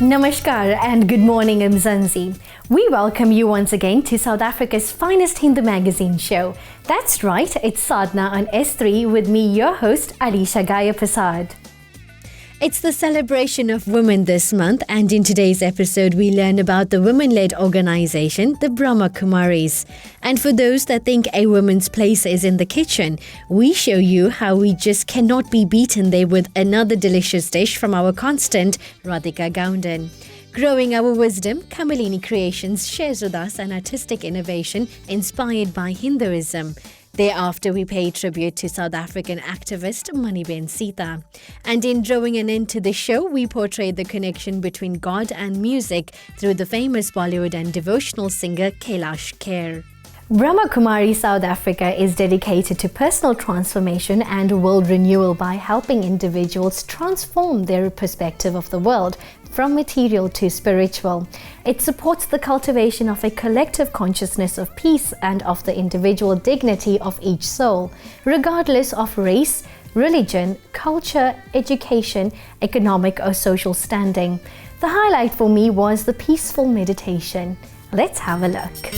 Namaskar and good morning, Mzansi. We welcome you once again to South Africa's finest Hindu magazine show. That's right, it's Sadhana on S9 with me, your host, Alisha Gaya Prasad. It's the celebration of women this month, and in today's episode, we learn about the women-led organization, the Brahma Kumaris. And for those that think a woman's place is in the kitchen, we show you how we just cannot be beaten there with another delicious dish from our constant, Radhika Gounden. Growing our wisdom, Kamalini Kreations shares with us an artistic innovation inspired by Hinduism. Thereafter, we pay tribute to South African activist Maniben Sita. And in drawing an end to the show, we portray the connection between God and music through the famous Bollywood and devotional singer Kailash Kher. Brahma Kumaris South Africa is dedicated to personal transformation and world renewal by helping individuals transform their perspective of the world from material to spiritual. It supports the cultivation of a collective consciousness of peace and of the individual dignity of each soul, regardless of race, religion, culture, education, economic or social standing. The highlight for me was the peaceful meditation. Let's have a look.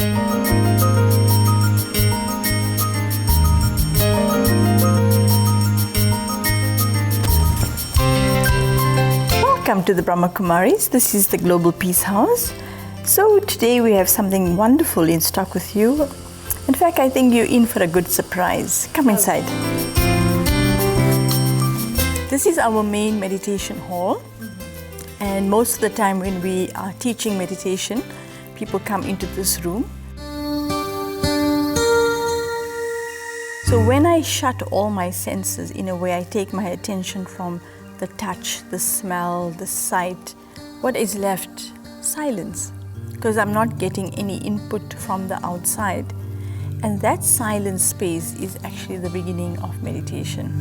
Welcome to the Brahma Kumaris. This is the Global Peace House. So today we have something wonderful in stock with you. In fact, I think you're in for a good surprise. Come inside. This is our main meditation hall. And most of the time when we are teaching meditation, people come into this room. So when I shut all my senses, in a way, I take my attention from the touch, the smell, the sight. What is left? Silence. Because I'm not getting any input from the outside. And that silent space is actually the beginning of meditation.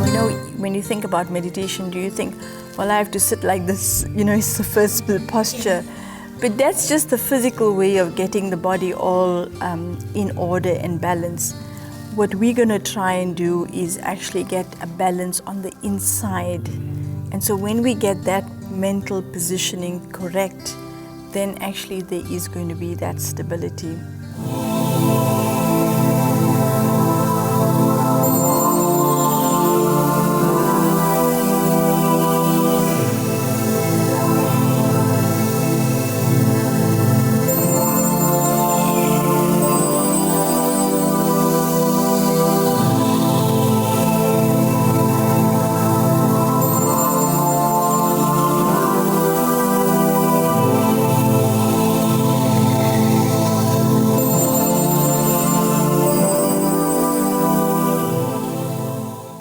You know, when you think about meditation, do you think, well, I have to sit like this, it's the first posture. But that's just the physical way of getting the body all in order and balance. What we're going to try and do is actually get a balance on the inside. And so when we get that mental positioning correct, then actually there is going to be that stability.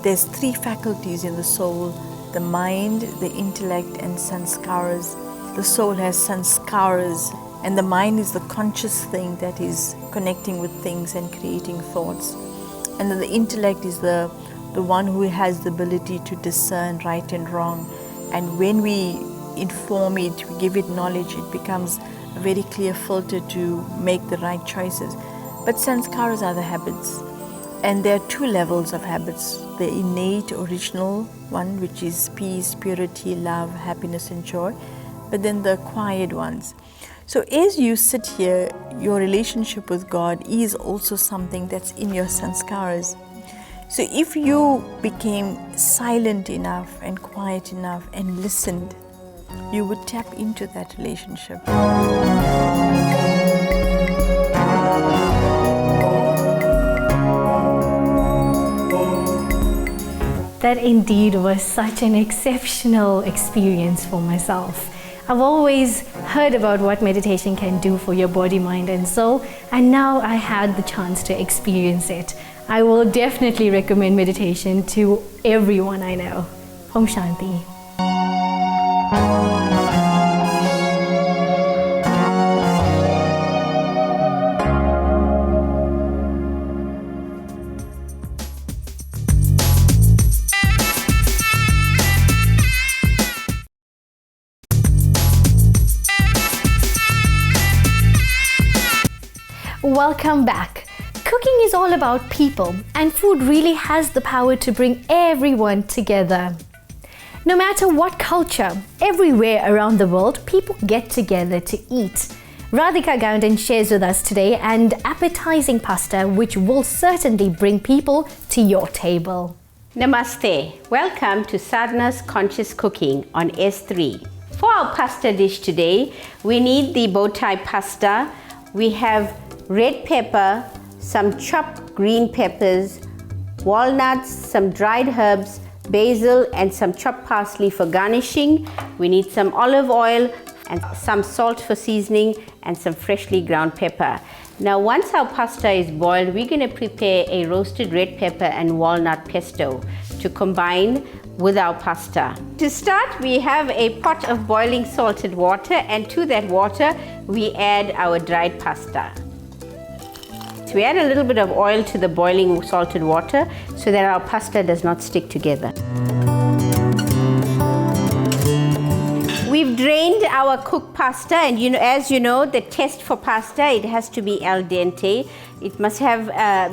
There's three faculties in the soul: the mind, the intellect, and sanskaras. The soul has sanskaras, and the mind is the conscious thing that is connecting with things and creating thoughts. And then the intellect is the one who has the ability to discern right and wrong. And when we inform it, we give it knowledge, it becomes a very clear filter to make the right choices. But sanskaras are the habits. And there are two levels of habits: the innate, original one, which is peace, purity, love, happiness, and joy, but then the acquired ones. So as you sit here, your relationship with God is also something that's in your sanskaras. So if you became silent enough and quiet enough and listened, you would tap into that relationship. That indeed was such an exceptional experience for myself. I've always heard about what meditation can do for your body, mind, and soul, and now I had the chance to experience it. I will definitely recommend meditation to everyone I know. Om Shanti. Welcome back. Cooking is all about people, and food really has the power to bring everyone together. No matter what culture, everywhere around the world, people get together to eat. Radhika Gounden shares with us today an appetizing pasta which will certainly bring people to your table. Namaste. Welcome to Sadhana's Conscious Cooking on S3. For our pasta dish today, we need the bow tie pasta. We have red pepper, some chopped green peppers, walnuts, some dried herbs, basil and some chopped parsley for garnishing. We need some olive oil and some salt for seasoning and some freshly ground pepper. Now once our pasta is boiled, we're going to prepare a roasted red pepper and walnut pesto to combine with our pasta. To start, we have a pot of boiling salted water, and to that water we add our dried pasta. So we add a little bit of oil to the boiling salted water so that our pasta does not stick together. We've drained our cooked pasta, and as you know, the test for pasta, it has to be al dente. It must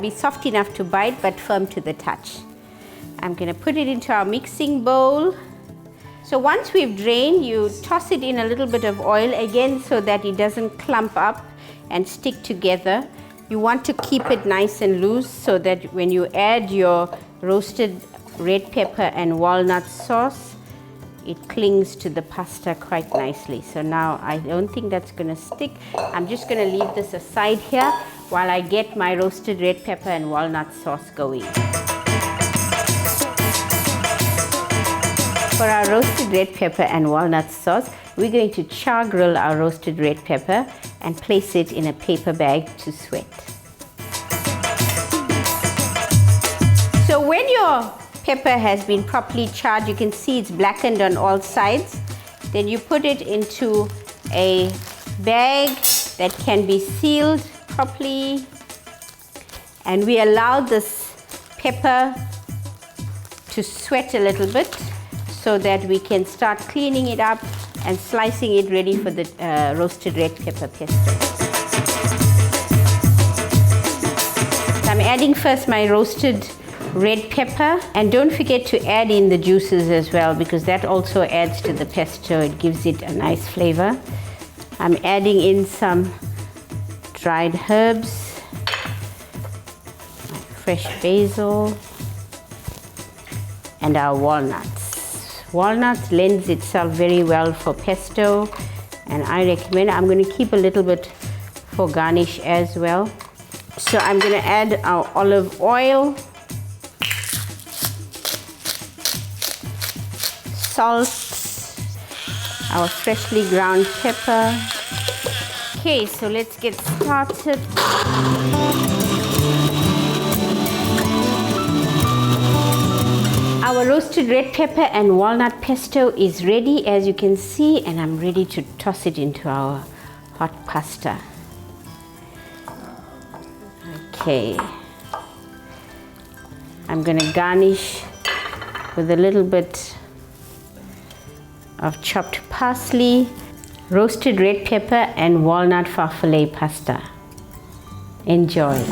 be soft enough to bite but firm to the touch. I'm going to put it into our mixing bowl. So once we've drained, you toss it in a little bit of oil again so that it doesn't clump up and stick together. You want to keep it nice and loose so that when you add your roasted red pepper and walnut sauce, it clings to the pasta quite nicely. So now I don't think that's going to stick. I'm just going to leave this aside here while I get my roasted red pepper and walnut sauce going. For our roasted red pepper and walnut sauce, we're going to char grill our roasted red pepper and place it in a paper bag to sweat. So when your pepper has been properly charred, you can see it's blackened on all sides. Then you put it into a bag that can be sealed properly, and we allow this pepper to sweat a little bit so that we can start cleaning it up and slicing it ready for the roasted red pepper pesto. So I'm adding first my roasted red pepper, and don't forget to add in the juices as well, because that also adds to the pesto. It gives it a nice flavor. I'm adding in some dried herbs, fresh basil, and our walnuts. Walnuts lends itself very well for pesto, and I recommend, I'm going to keep a little bit for garnish as well. So I'm going to add our olive oil, salt, our freshly ground pepper. Okay, so let's get started. Our roasted red pepper and walnut pesto is ready, as you can see, and I'm ready to toss it into our hot pasta. Okay, I'm going to garnish with a little bit of chopped parsley, roasted red pepper and walnut farfalle pasta. Enjoy.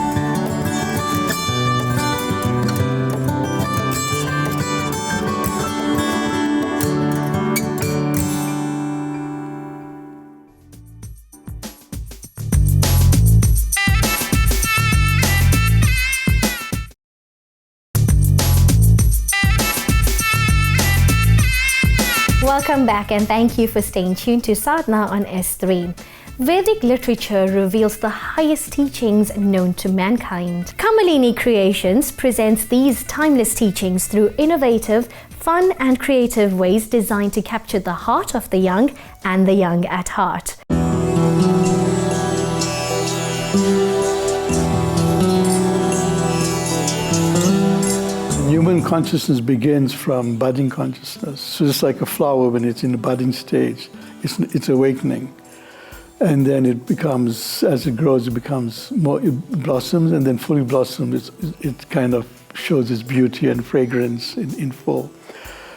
Welcome back, and thank you for staying tuned to Sadhana on S3. Vedic literature reveals the highest teachings known to mankind. Kamalini Kreations presents these timeless teachings through innovative, fun and creative ways designed to capture the heart of the young and the young at heart. Human consciousness begins from budding consciousness. So just like a flower, when it's in the budding stage, it's awakening. And then it becomes, as it grows, it becomes more, it blossoms, and then fully blossoms, it kind of shows its beauty and fragrance in full.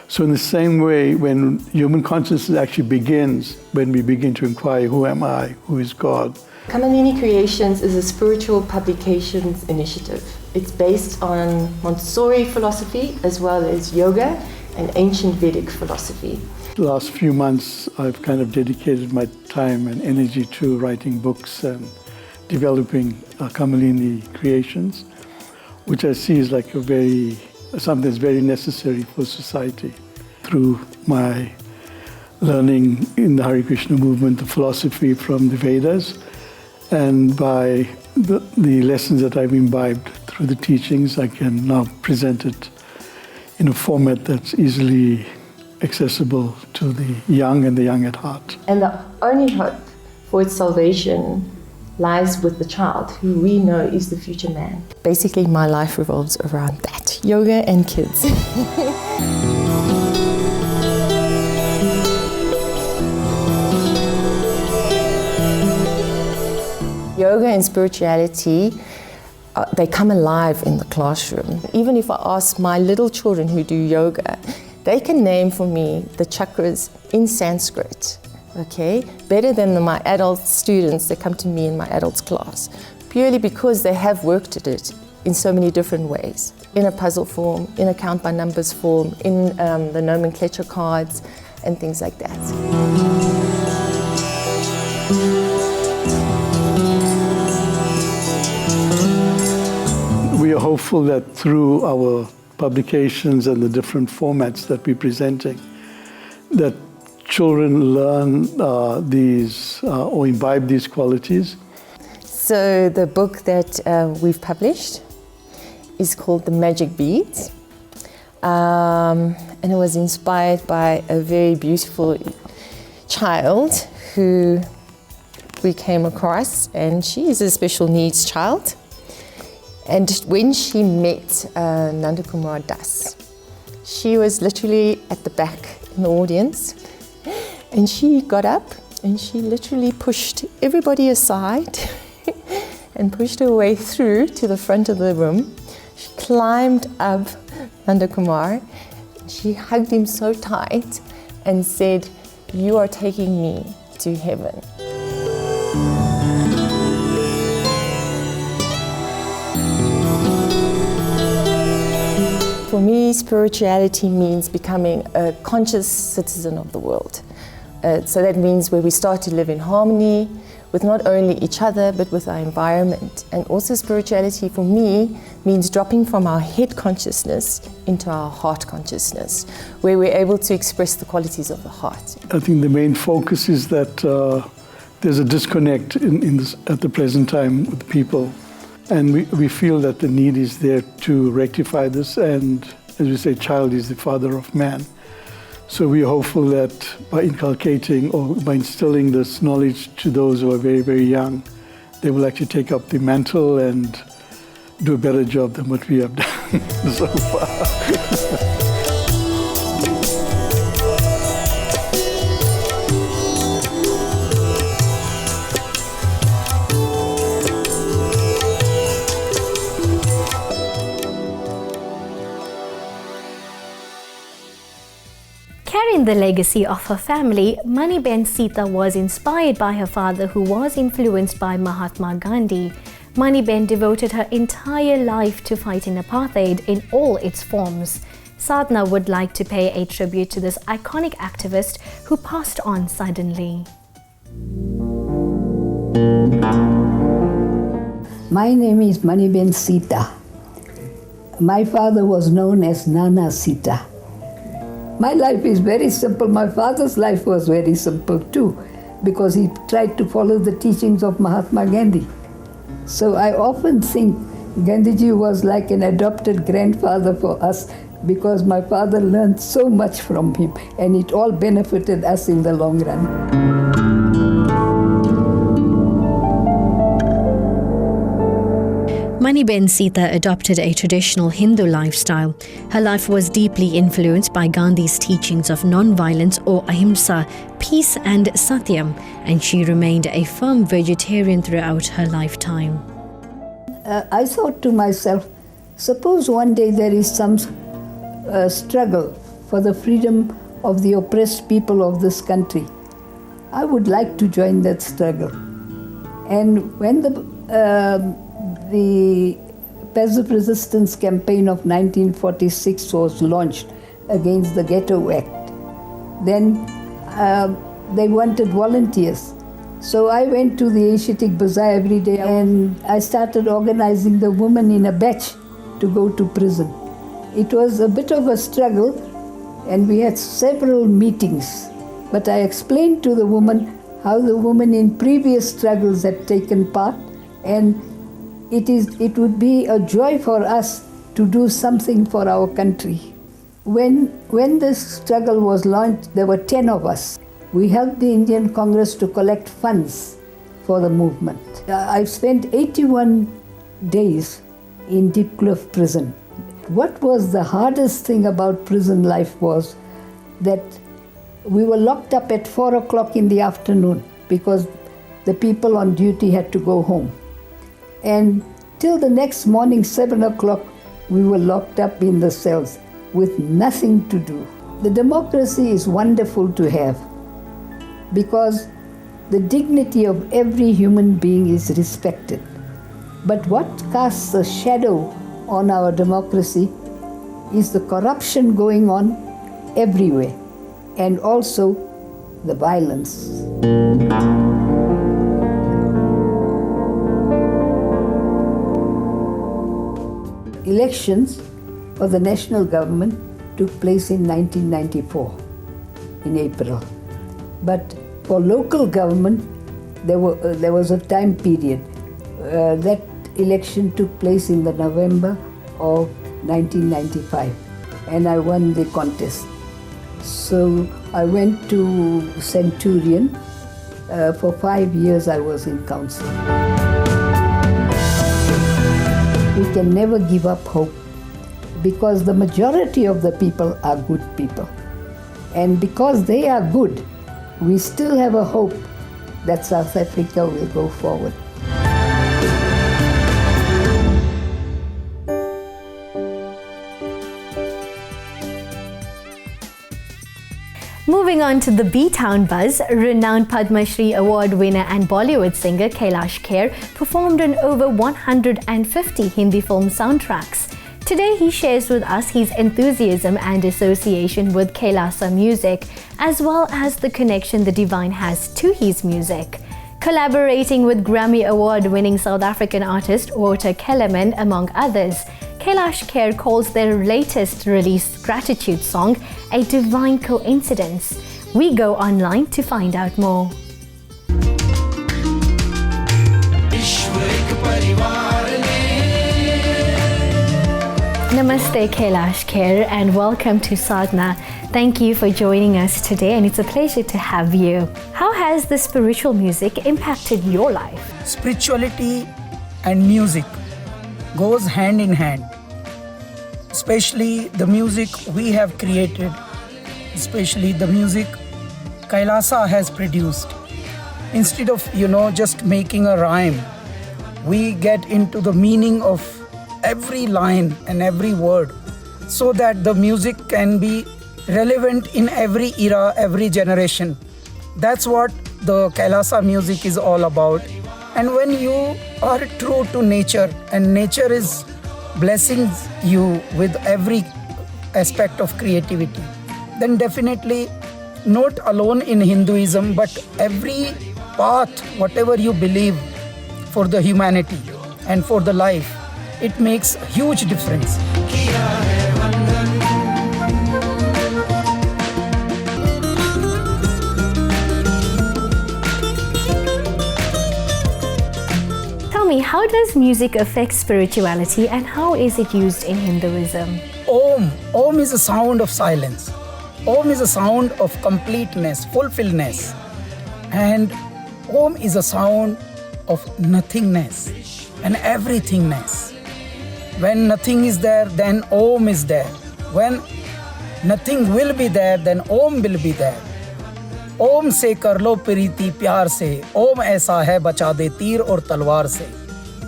So in the same way, when human consciousness actually begins, when we begin to inquire, who am I, who is God, Kamalini Kreations is a spiritual publications initiative. It's based on Montessori philosophy as well as yoga and ancient Vedic philosophy. The last few months, I've kind of dedicated my time and energy to writing books and developing Kamalini Kreations, which I see is like something that's very necessary for society. Through my learning in the Hare Krishna movement, the philosophy from the Vedas, and by the lessons that I've imbibed through the teachings, I can now present it in a format that's easily accessible to the young and the young at heart. And the only hope for its salvation lies with the child, who we know is the future man. Basically, my life revolves around that, yoga and kids. Yoga and spirituality, they come alive in the classroom. Even if I ask my little children who do yoga, they can name for me the chakras in Sanskrit, okay? Better than my adult students that come to me in my adults class, purely because they have worked at it in so many different ways. In a puzzle form, in a count by numbers form, in the nomenclature cards, and things like that. We are hopeful that through our publications and the different formats that we're presenting, that children learn these or imbibe these qualities. So the book that we've published is called The Magic Beads, and it was inspired by a very beautiful child who we came across, and she is a special needs child. And when she met Nanda Kumar Das, she was literally at the back in the audience, and she got up and she literally pushed everybody aside and pushed her way through to the front of the room. She climbed up Nanda Kumar, she hugged him so tight and said, "You are taking me to heaven." For me, spirituality means becoming a conscious citizen of the world. So that means where we start to live in harmony with not only each other, but with our environment. And also spirituality for me means dropping from our head consciousness into our heart consciousness, where we're able to express the qualities of the heart. I think the main focus is that there's a disconnect at the present time with people. And we feel that the need is there to rectify this, and as we say, child is the father of man. So we are hopeful that by inculcating or by instilling this knowledge to those who are very, very young, they will actually take up the mantle and do a better job than what we have done so far. Carrying the legacy of her family, Maniben Sita was inspired by her father, who was influenced by Mahatma Gandhi. Maniben devoted her entire life to fighting apartheid in all its forms. Sadhana would like to pay a tribute to this iconic activist who passed on suddenly. My name is Maniben Sita. My father was known as Nana Sita. My life is very simple. My father's life was very simple too, because he tried to follow the teachings of Mahatma Gandhi. So I often think Gandhiji was like an adopted grandfather for us, because my father learned so much from him, and it all benefited us in the long run. Maniben Sita adopted a traditional Hindu lifestyle. Her life was deeply influenced by Gandhi's teachings of non-violence or ahimsa, peace and satyam, and she remained a firm vegetarian throughout her lifetime. I thought to myself, suppose one day there is some struggle for the freedom of the oppressed people of this country. I would like to join that struggle. And when the Passive Resistance Campaign of 1946 was launched against the Ghetto Act, then they wanted volunteers. So I went to the Asiatic Bazaar every day and I started organizing the women in a batch to go to prison. It was a bit of a struggle and we had several meetings. But I explained to the women how the women in previous struggles had taken part, and it would be a joy for us to do something for our country. When this struggle was launched, there were 10 of us. We helped the Indian Congress to collect funds for the movement. I spent 81 days in Deep Cliff prison. What was the hardest thing about prison life was that we were locked up at 4 o'clock in the afternoon because the people on duty had to go home. And till the next morning, 7 o'clock, we were locked up in the cells with nothing to do. The democracy is wonderful to have because the dignity of every human being is respected. But what casts a shadow on our democracy is the corruption going on everywhere, and also the violence. Elections for the national government took place in 1994, in April. But for local government, there was a time period. That election took place in the November of 1995, and I won the contest. So I went to Centurion. For 5 years I was in council. We can never give up hope because the majority of the people are good people. And because they are good, we still have a hope that South Africa will go forward. Moving on to the B-Town buzz, renowned Padma Shri Award winner and Bollywood singer Kailash Kher performed on over 150 Hindi film soundtracks. Today he shares with us his enthusiasm and association with Kailasa music, as well as the connection the divine has to his music. Collaborating with Grammy Award-winning South African artist Walter Kellerman, among others, Kailash Kher calls their latest released gratitude song a divine coincidence. We go online to find out more. Namaste Kailash Kher and welcome to Sadhana. Thank you for joining us today and it's a pleasure to have you. How has the spiritual music impacted your life? Spirituality and music goes hand in hand. Especially the music we have created, especially the music Kailasa has produced. Instead of, just making a rhyme, we get into the meaning of every line and every word so that the music can be relevant in every era, every generation. That's what the Kailasa music is all about. And when you are true to nature and nature is blessing you with every aspect of creativity, then definitely not alone in Hinduism, but every path, whatever you believe for the humanity and for the life, it makes a huge difference. Tell me, how does music affect spirituality and how is it used in Hinduism? Om is a sound of silence. Om is a sound of completeness, fulfillness. And Om is a sound of nothingness and everythingness. When nothing is there, then Om is there. When nothing will be there, then Om will be there. ओम से कर लो प्रीति प्यार से, ओम ऐसा है बचा दे तीर और तलवार से।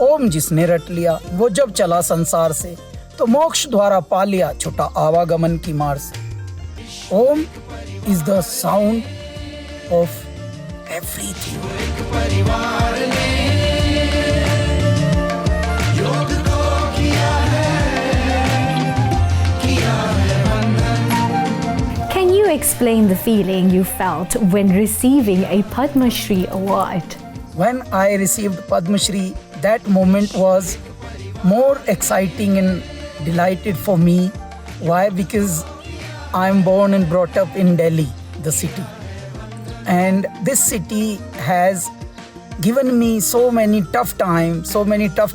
ओम जिसने रट लिया वो जब चला संसार से, तो मोक्ष द्वारा पा लिया छुटा आवागमन की मार से। ओम is the sound of everything. explain the feeling you felt when receiving a Padma Shri award? When I received Padma Shri, that moment was more exciting and delighted for me. Why? Because I'm born and brought up in Delhi, the city. And this city has given me so many tough times, so many tough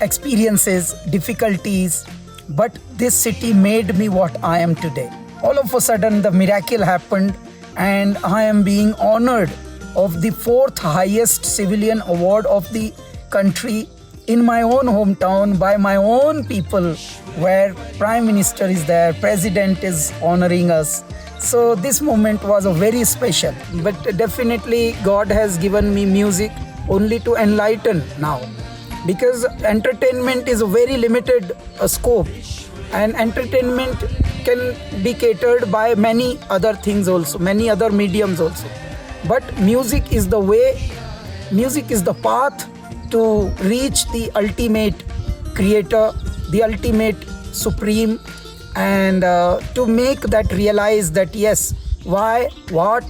experiences, difficulties, but this city made me what I am today. All of a sudden the miracle happened and I am being honored of the 4th highest civilian award of the country in my own hometown by my own people, where Prime Minister is there, President is honoring us. So this moment was a very special, but definitely God has given me music only to enlighten now, because entertainment is a very limited scope, and entertainment can be catered by many other things also, many other mediums also. But music is the way, music is the path to reach the ultimate creator, the ultimate supreme, and to make that realize that yes, why, what,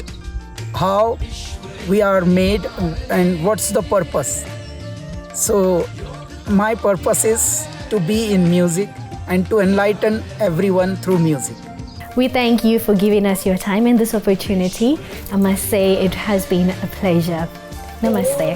how we are made and what's the purpose. So my purpose is to be in music and to enlighten everyone through music. We thank you for giving us your time and this opportunity. I must say it has been a pleasure. Namaste.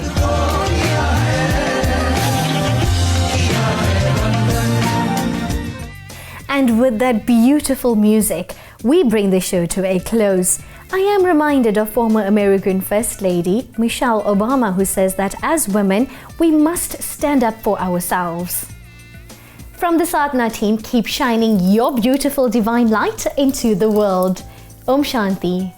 And with that beautiful music, we bring the show to a close. I am reminded of former American First Lady Michelle Obama, who says that as women, we must stand up for ourselves. From the Sadhana team, keep shining your beautiful divine light into the world. Om Shanti.